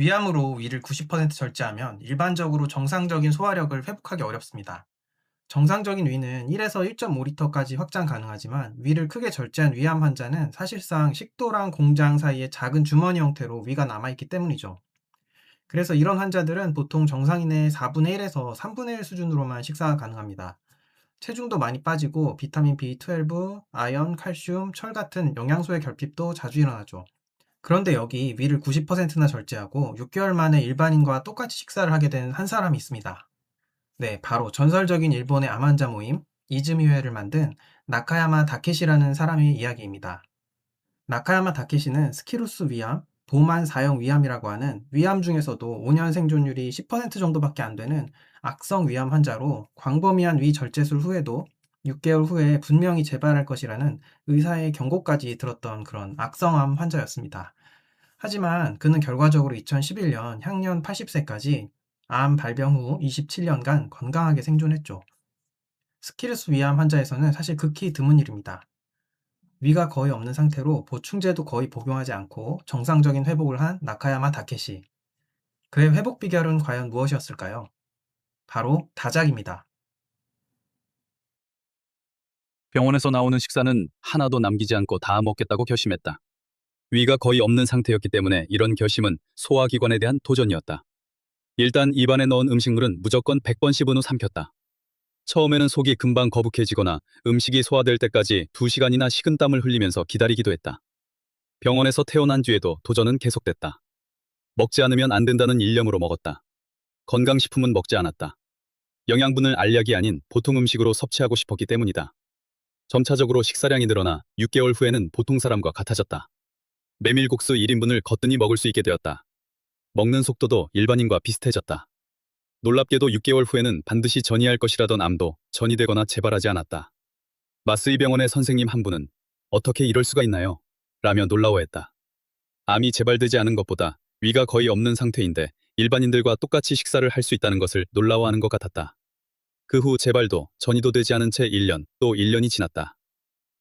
위암으로 위를 90% 절제하면 일반적으로 정상적인 소화력을 회복하기 어렵습니다. 정상적인 위는 1에서 1.5리터까지 확장 가능하지만 위를 크게 절제한 위암 환자는 사실상 식도랑 공장 사이에 작은 주머니 형태로 위가 남아있기 때문이죠. 그래서 이런 환자들은 보통 정상인의 4분의 1에서 3분의 1 수준으로만 식사가 가능합니다. 체중도 많이 빠지고 비타민 B12, 아연, 칼슘, 철 같은 영양소의 결핍도 자주 일어나죠. 그런데 여기 위를 90%나 절제하고 6개월 만에 일반인과 똑같이 식사를 하게 된 한 사람이 있습니다. 네, 바로 전설적인 일본의 암 환자 모임 이즈미회를 만든 나카야마 다케시라는 사람의 이야기입니다. 나카야마 다케시는 스키루스 위암, 도만 4형 위암이라고 하는 위암 중에서도 5년 생존율이 10% 정도밖에 안 되는 악성 위암 환자로 광범위한 위 절제술 후에도 6개월 후에 분명히 재발할 것이라는 의사의 경고까지 들었던 그런 악성암 환자였습니다. 하지만 그는 결과적으로 2011년 향년 80세까지 암 발병 후 27년간 건강하게 생존했죠. 스키루스 위암 환자에서는 사실 극히 드문 일입니다. 위가 거의 없는 상태로 보충제도 거의 복용하지 않고 정상적인 회복을 한 나카야마 다케시. 그의 회복 비결은 과연 무엇이었을까요? 바로 다작입니다. 병원에서 나오는 식사는 하나도 남기지 않고 다 먹겠다고 결심했다. 위가 거의 없는 상태였기 때문에 이런 결심은 소화기관에 대한 도전이었다. 일단 입안에 넣은 음식물은 무조건 100번 씹은 후 삼켰다. 처음에는 속이 금방 거북해지거나 음식이 소화될 때까지 2시간이나 식은땀을 흘리면서 기다리기도 했다. 병원에서 퇴원한 뒤에도 도전은 계속됐다. 먹지 않으면 안 된다는 일념으로 먹었다. 건강식품은 먹지 않았다. 영양분을 알약이 아닌 보통 음식으로 섭취하고 싶었기 때문이다. 점차적으로 식사량이 늘어나 6개월 후에는 보통 사람과 같아졌다. 메밀국수 1인분을 거뜬히 먹을 수 있게 되었다. 먹는 속도도 일반인과 비슷해졌다. 놀랍게도 6개월 후에는 반드시 전이할 것이라던 암도 전이되거나 재발하지 않았다. 마스이 병원의 선생님 한 분은 어떻게 이럴 수가 있나요? 라며 놀라워했다. 암이 재발되지 않은 것보다 위가 거의 없는 상태인데 일반인들과 똑같이 식사를 할 수 있다는 것을 놀라워하는 것 같았다. 그 후 재발도 전이도 되지 않은 채 1년, 또 1년이 지났다.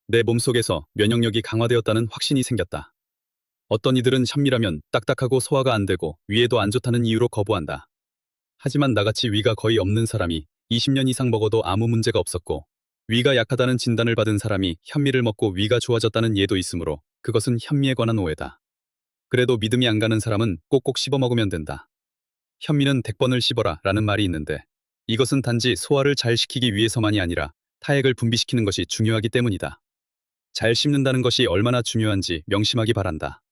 내 몸속에서 면역력이 강화되었다는 확신이 생겼다. 어떤 이들은 현미라면 딱딱하고 소화가 안 되고 위에도 안 좋다는 이유로 거부한다. 하지만 나같이 위가 거의 없는 사람이 20년 이상 먹어도 아무 문제가 없었고 위가 약하다는 진단을 받은 사람이 현미를 먹고 위가 좋아졌다는 예도 있으므로 그것은 현미에 관한 오해다. 그래도 믿음이 안 가는 사람은 꼭꼭 씹어 먹으면 된다. 현미는 100번을 씹어라 라는 말이 있는데 이것은 단지 소화를 잘 시키기 위해서만이 아니라 타액을 분비시키는 것이 중요하기 때문이다. 잘 씹는다는 것이 얼마나 중요한지 명심하기 바란다.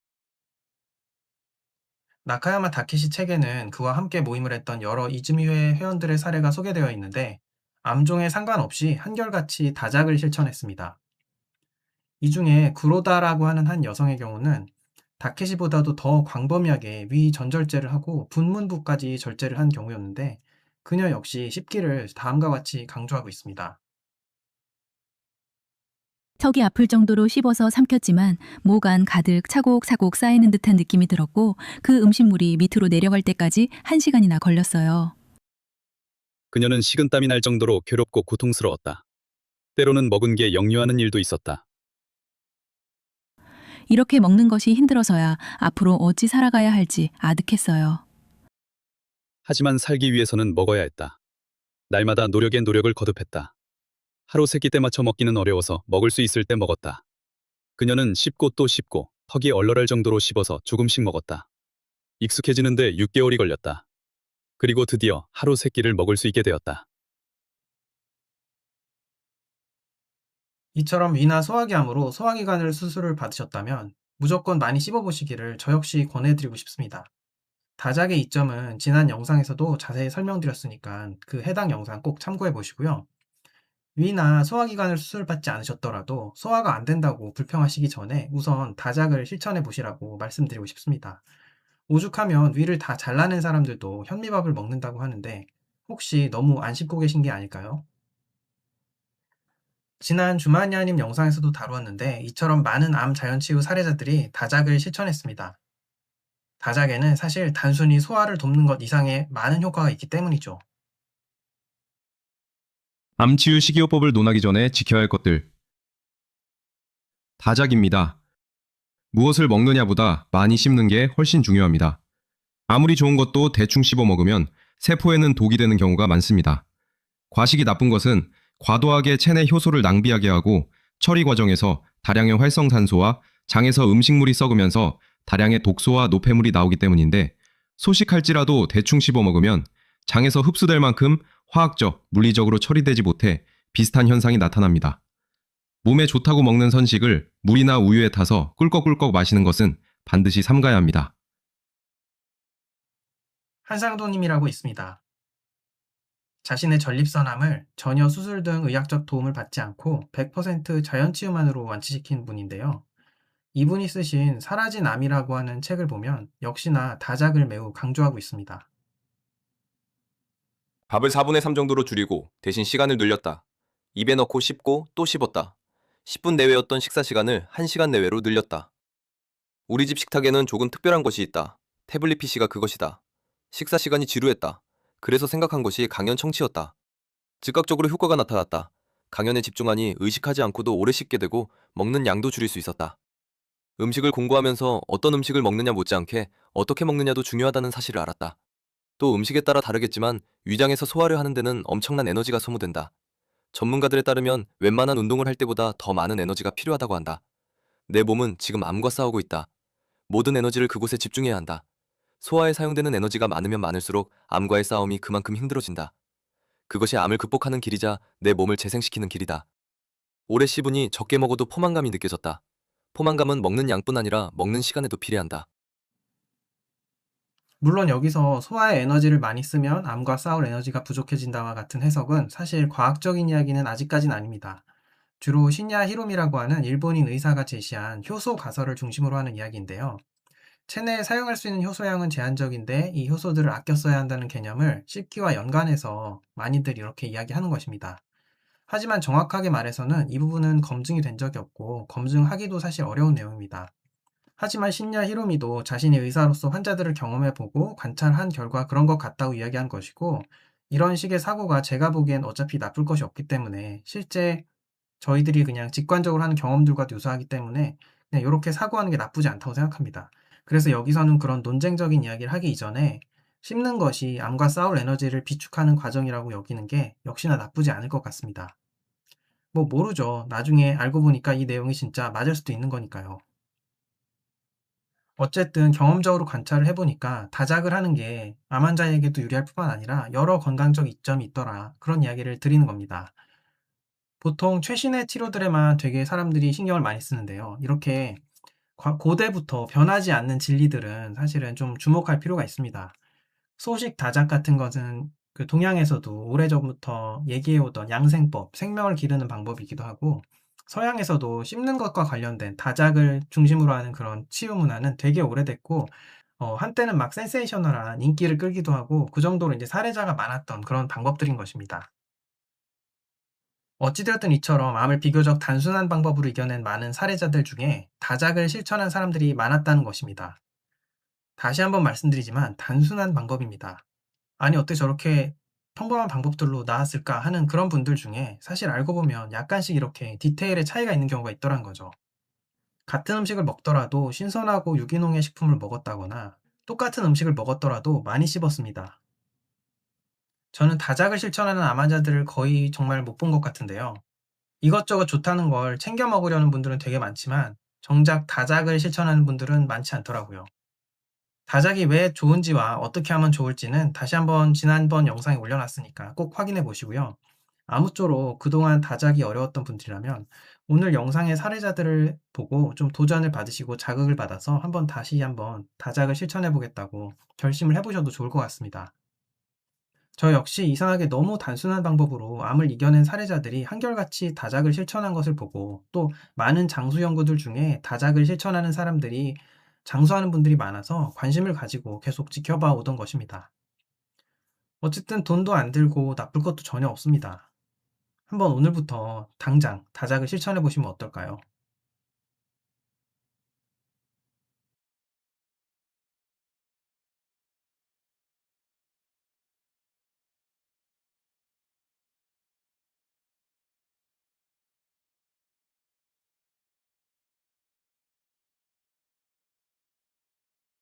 나카야마 다케시 책에는 그와 함께 모임을 했던 여러 이즈미회 회원들의 사례가 소개되어 있는데 암종에 상관없이 한결같이 다작을 실천했습니다. 이 중에 구로다라고 하는 한 여성의 경우는 다케시보다도 더 광범위하게 위 전절제를 하고 분문부까지 절제를 한 경우였는데 그녀 역시 씹기를 다음과 같이 강조하고 있습니다. 턱이 아플 정도로 씹어서 삼켰지만 목 안 가득 차곡차곡 쌓이는 듯한 느낌이 들었고 그 음식물이 밑으로 내려갈 때까지 1시간이나 걸렸어요. 그녀는 식은땀이 날 정도로 괴롭고 고통스러웠다. 때로는 먹은 게 역류하는 일도 있었다. 이렇게 먹는 것이 힘들어서야 앞으로 어찌 살아가야 할지 아득했어요. 하지만 살기 위해서는 먹어야 했다. 날마다 노력에 노력을 거듭했다. 하루 세끼 때 맞춰 먹기는 어려워서 먹을 수 있을 때 먹었다. 그녀는 씹고 또 씹고 턱이 얼얼할 정도로 씹어서 조금씩 먹었다. 익숙해지는데 6개월이 걸렸다. 그리고 드디어 하루 세끼를 먹을 수 있게 되었다. 이처럼 위나 소화기암으로 소화기관을 수술을 받으셨다면 무조건 많이 씹어보시기를 저 역시 권해드리고 싶습니다. 다작의 이점은 지난 영상에서도 자세히 설명드렸으니까 그 해당 영상 꼭 참고해 보시고요. 위나 소화기관을 수술받지 않으셨더라도 소화가 안 된다고 불평하시기 전에 우선 다작을 실천해 보시라고 말씀드리고 싶습니다. 오죽하면 위를 다 잘라낸 사람들도 현미밥을 먹는다고 하는데 혹시 너무 안 씹고 계신 게 아닐까요? 지난 주마니아님 영상에서도 다루었는데 이처럼 많은 암 자연치유 사례자들이 다작을 실천했습니다. 다작에는 사실 단순히 소화를 돕는 것 이상의 많은 효과가 있기 때문이죠. 암치유 식이요법을 논하기 전에 지켜야 할 것들. 다작입니다. 무엇을 먹느냐보다 많이 씹는 게 훨씬 중요합니다. 아무리 좋은 것도 대충 씹어 먹으면 세포에는 독이 되는 경우가 많습니다. 과식이 나쁜 것은 과도하게 체내 효소를 낭비하게 하고 처리 과정에서 다량의 활성산소와 장에서 음식물이 썩으면서 다량의 독소와 노폐물이 나오기 때문인데, 소식할지라도 대충 씹어 먹으면 장에서 흡수될 만큼 화학적, 물리적으로 처리되지 못해 비슷한 현상이 나타납니다. 몸에 좋다고 먹는 선식을 물이나 우유에 타서 꿀꺽꿀꺽 마시는 것은 반드시 삼가야 합니다. 한상도님이라고 있습니다. 자신의 전립선암을 전혀 수술 등 의학적 도움을 받지 않고 100% 자연치유만으로 완치시킨 분인데요. 이분이 쓰신 사라진 암이라고 하는 책을 보면 역시나 다작을 매우 강조하고 있습니다. 밥을 4분의 3 정도로 줄이고 대신 시간을 늘렸다. 입에 넣고 씹고 또 씹었다. 10분 내외였던 식사 시간을 1시간 내외로 늘렸다. 우리 집 식탁에는 조금 특별한 것이 있다. 태블릿 PC가 그것이다. 식사 시간이 지루했다. 그래서 생각한 것이 강연 청취였다. 즉각적으로 효과가 나타났다. 강연에 집중하니 의식하지 않고도 오래 씹게 되고 먹는 양도 줄일 수 있었다. 음식을 공부하면서 어떤 음식을 먹느냐 못지않게 어떻게 먹느냐도 중요하다는 사실을 알았다. 또 음식에 따라 다르겠지만 위장에서 소화를 하는 데는 엄청난 에너지가 소모된다. 전문가들에 따르면 웬만한 운동을 할 때보다 더 많은 에너지가 필요하다고 한다. 내 몸은 지금 암과 싸우고 있다. 모든 에너지를 그곳에 집중해야 한다. 소화에 사용되는 에너지가 많으면 많을수록 암과의 싸움이 그만큼 힘들어진다. 그것이 암을 극복하는 길이자 내 몸을 재생시키는 길이다. 오래 씹으니 적게 먹어도 포만감이 느껴졌다. 포만감은 먹는 양뿐 아니라 먹는 시간에도 비례한다. 물론 여기서 소화에 에너지를 많이 쓰면 암과 싸울 에너지가 부족해진다와 같은 해석은 사실 과학적인 이야기는 아직까진 아닙니다. 주로 신야 히로미라고 하는 일본인 의사가 제시한 효소 가설을 중심으로 하는 이야기인데요. 체내에 사용할 수 있는 효소량은 제한적인데 이 효소들을 아껴 써야 한다는 개념을 씹기와 연관해서 많이들 이렇게 이야기하는 것입니다. 하지만 정확하게 말해서는 이 부분은 검증이 된 적이 없고 검증하기도 사실 어려운 내용입니다. 하지만 신야 히로미도 자신이 의사로서 환자들을 경험해보고 관찰한 결과 그런 것 같다고 이야기한 것이고, 이런 식의 사고가 제가 보기엔 어차피 나쁠 것이 없기 때문에 실제 저희들이 그냥 직관적으로 하는 경험들과도 유사하기 때문에 그냥 이렇게 사고하는 게 나쁘지 않다고 생각합니다. 그래서 여기서는 그런 논쟁적인 이야기를 하기 이전에 씹는 것이 암과 싸울 에너지를 비축하는 과정이라고 여기는 게 역시나 나쁘지 않을 것 같습니다. 뭐 모르죠. 나중에 알고 보니까 이 내용이 진짜 맞을 수도 있는 거니까요. 어쨌든 경험적으로 관찰을 해보니까 다작을 하는 게 암 환자에게도 유리할 뿐만 아니라 여러 건강적 이점이 있더라. 그런 이야기를 드리는 겁니다. 보통 최신의 치료들에만 되게 사람들이 신경을 많이 쓰는데요. 이렇게 고대부터 변하지 않는 진리들은 사실은 좀 주목할 필요가 있습니다. 소식 다작 같은 것은 그 동양에서도 오래전부터 얘기해오던 양생법, 생명을 기르는 방법이기도 하고, 서양에서도 씹는 것과 관련된 다작을 중심으로 하는 그런 치유 문화는 되게 오래됐고, 한때는 막 센세이셔널한 인기를 끌기도 하고, 그 정도로 이제 사례자가 많았던 그런 방법들인 것입니다. 어찌되었든 이처럼 암을 비교적 단순한 방법으로 이겨낸 많은 사례자들 중에 다작을 실천한 사람들이 많았다는 것입니다. 다시 한번 말씀드리지만 단순한 방법입니다. 아니 어떻게 저렇게 평범한 방법들로 나았을까 하는 그런 분들 중에 사실 알고 보면 약간씩 이렇게 디테일의 차이가 있는 경우가 있더란 거죠. 같은 음식을 먹더라도 신선하고 유기농의 식품을 먹었다거나 똑같은 음식을 먹었더라도 많이 씹었습니다. 저는 다작을 실천하는 암 환자들을 거의 정말 못 본 것 같은데요. 이것저것 좋다는 걸 챙겨 먹으려는 분들은 되게 많지만 정작 다작을 실천하는 분들은 많지 않더라고요. 다작이 왜 좋은지와 어떻게 하면 좋을지는 다시 한번 지난번 영상에 올려놨으니까 꼭 확인해 보시고요. 아무쪼록 그동안 다작이 어려웠던 분들이라면 오늘 영상의 사례자들을 보고 좀 도전을 받으시고 자극을 받아서 다시 한번 다작을 실천해 보겠다고 결심을 해보셔도 좋을 것 같습니다. 저 역시 이상하게 너무 단순한 방법으로 암을 이겨낸 사례자들이 한결같이 다작을 실천한 것을 보고, 또 많은 장수 연구들 중에 다작을 실천하는 사람들이 장수하는 분들이 많아서 관심을 가지고 계속 지켜봐 오던 것입니다. 어쨌든 돈도 안 들고 나쁠 것도 전혀 없습니다. 한번 오늘부터 당장 다작을 실천해 보시면 어떨까요?